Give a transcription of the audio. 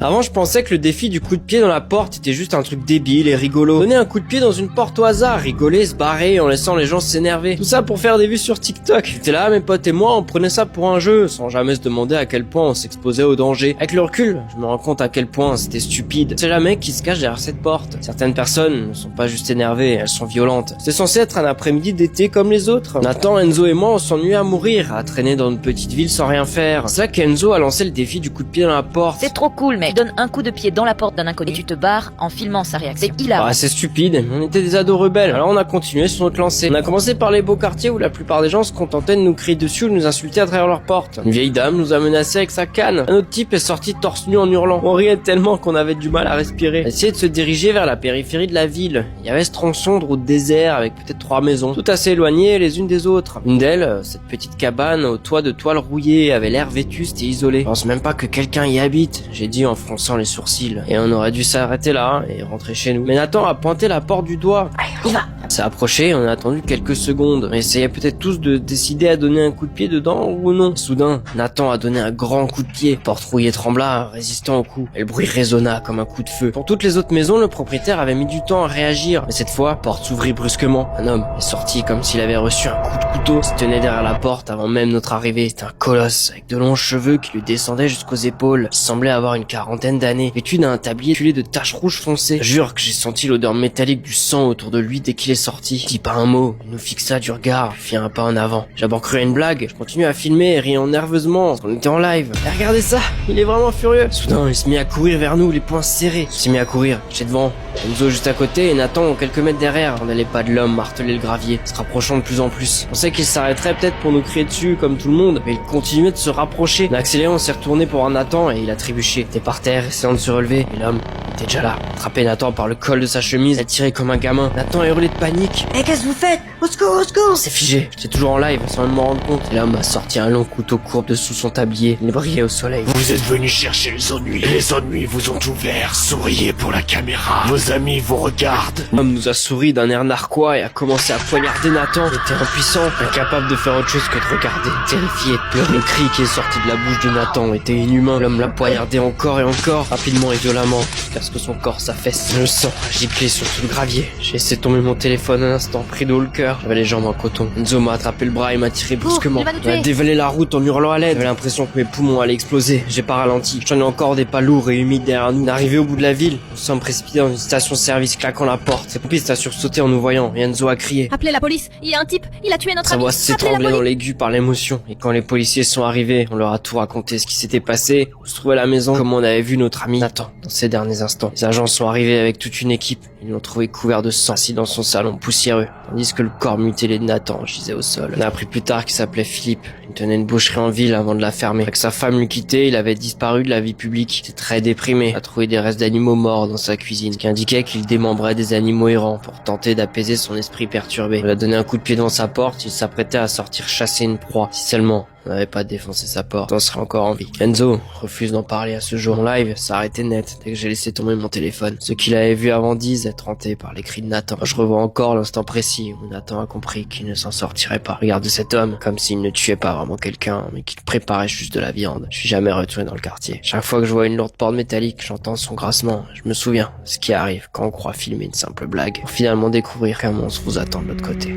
Avant, je pensais que le défi du coup de pied dans la porte était juste un truc débile et rigolo. Donner un coup de pied dans une porte au hasard, rigoler, se barrer en laissant les gens s'énerver. Tout ça pour faire des vues sur TikTok. J'étais là, mes potes et moi, on prenait ça pour un jeu, sans jamais se demander à quel point on s'exposait au danger. Avec le recul, je me rends compte à quel point c'était stupide. C'est jamais qui se cache derrière cette porte. Certaines personnes ne sont pas juste énervées, elles sont violentes. C'est censé être un après-midi d'été comme les autres. Nathan, Enzo et moi, on s'ennuyait à mourir, à traîner dans une petite ville sans rien faire. C'est là qu'Enzo a lancé le défi du coup de pied dans la porte. C'est trop cool, mec. Tu donnes un coup de pied dans la porte d'un inconnu et tu te barres en filmant sa réaction. C'est hilarant. Bah, c'est stupide, on était des ados rebelles. Alors on a continué sur notre lancée. On a commencé par les beaux quartiers où la plupart des gens se contentaient de nous crier dessus ou de nous insulter à travers leur porte. Une vieille dame nous a menacés avec sa canne. Un autre type est sorti torse nu en hurlant. On riait tellement qu'on avait du mal à respirer. On a essayé de se diriger vers la périphérie de la ville. Il y avait ce tronçon de route désert avec peut-être 3 maisons, toutes assez éloignées les unes des autres. Une d'elles, cette petite cabane au toit de toile rouillée, avait l'air vétuste et isolée. Je pense même pas que quelqu'un y habite, j'ai dit en fronçant les sourcils. Et on aurait dû s'arrêter là et rentrer chez nous. Mais Nathan a pointé la porte du doigt. Il va. On s'est approché, on a attendu quelques secondes. On essayait peut-être tous de décider à donner un coup de pied dedans ou non. Soudain, Nathan a donné un grand coup de pied. Porte rouillée trembla, résistant au coup. Et le bruit résonna comme un coup de feu. Pour toutes les autres maisons, le propriétaire avait mis du temps à réagir. Mais cette fois, porte s'ouvrit brusquement. Un homme est sorti comme s'il avait reçu un coup de couteau. Il se tenait derrière la porte avant même notre arrivée. C'était un colosse avec de longs cheveux qui lui descendaient jusqu'aux épaules. Il semblait avoir une quarantaine d'années, vêtu d'un tablier tuilé de taches rouges foncées. Je jure que j'ai senti l'odeur métallique du sang autour de lui dès qu'il est sorti. Il dit pas un mot, il nous fixa du regard, puis fit un pas en avant. J'ai d'abord cru à une blague, je continue à filmer, riant nerveusement, parce qu'on était en live. Et regardez ça, il est vraiment furieux. Soudain, il se mit à courir vers nous, les poings serrés. Il s'est mis à courir, j'étais devant, Enzo juste à côté et Nathan quelques mètres derrière. On n'allait pas de l'homme marteler le gravier, se rapprochant de plus en plus. On sait qu'il s'arrêterait peut-être pour nous crier dessus comme tout le monde, mais il continuait de se rapprocher. On a accéléré, on s'est retourné pour voir Nathan et il a trébuché. Il était par terre, essayant de se relever, et l'homme était déjà là. Attrapé Nathan par le col de sa chemise, a tiré comme un gamin. Nathan a hurlé de panique. Eh, qu'est-ce que vous faites? Au secours, au secours! C'est figé, j'étais toujours en live sans même m'en rendre compte. Et l'homme a sorti un long couteau courbe de sous son tablier. Il brillait au soleil. Vous êtes venu chercher les ennuis. Les ennuis vous ont ouvert. Souriez pour la caméra. Vos amis vous regardent. L'homme nous a souri d'un air narquois et a commencé à poignarder Nathan. Il était impuissant, incapable de faire autre chose que de regarder, terrifié de peur. Le cri qui est sorti de la bouche de Nathan était inhumain. L'homme l'a poignardé encore et encore, rapidement et violemment, jusqu'à ce que son corps s'affaisse. Le sang a giclé sur tout le gravier. J'ai laissé tomber mon téléphone un instant, pris d'eau le cœur. J'avais les jambes en coton. Enzo m'a attrapé le bras et m'a tiré brusquement. il va nous On a tuer. dévalé la route en hurlant à l'aide. J'avais l'impression que mes poumons allaient exploser. J'ai pas ralenti. J'en ai encore des pas lourds et humides derrière nous. On est arrivé au bout de la ville. Nous sommes précipités dans une station-service, claquant la porte. Ses pompistes a sursauté en nous voyant et Enzo a crié. Appelez la police, il y a un type, il a tué notre Sa ami. voix Appelez la s'étranglait dans police. l'aigu par l'émotion. Et quand les policiers sont arrivés, on leur a tout raconté ce qui s'était passé. On se trouvait à la maison, comme on avait vu notre ami Nathan dans ces derniers instants. Les agents sont arrivés avec toute une équipe. Ils l'ont trouvé couvert de sang, assis dans son salon poussiéreux, tandis que le corps mutilé de Nathan gisait au sol. On a appris plus tard qu'il s'appelait Philippe. Il tenait une boucherie en ville avant de la fermer. Avec sa femme lui quittait, il avait disparu de la vie publique. Il était très déprimé. Il a trouvé des restes d'animaux morts dans sa cuisine, ce qui indiquait qu'il démembrait des animaux errants pour tenter d'apaiser son esprit perturbé. On lui a donné un coup de pied devant sa porte. Il s'apprêtait à sortir chasser une proie. Si seulement on n'avait pas défoncé sa porte, on serait encore en vie. Enzo refuse d'en parler à ce jour. Mon live s'est arrêté net dès que j'ai laissé tomber mon téléphone. Ceux qui l'avaient vu avant disent être hantés par les cris de Nathan. Je revois encore l'instant précis où Nathan a compris qu'il ne s'en sortirait pas. Regarde cet homme, comme s'il ne tuait pas vraiment quelqu'un, mais qu'il préparait juste de la viande. Je suis jamais retourné dans le quartier. Chaque fois que je vois une lourde porte métallique, j'entends son grincement. Je me souviens ce qui arrive quand on croit filmer une simple blague, pour finalement découvrir qu'un monstre vous attend de l'autre côté.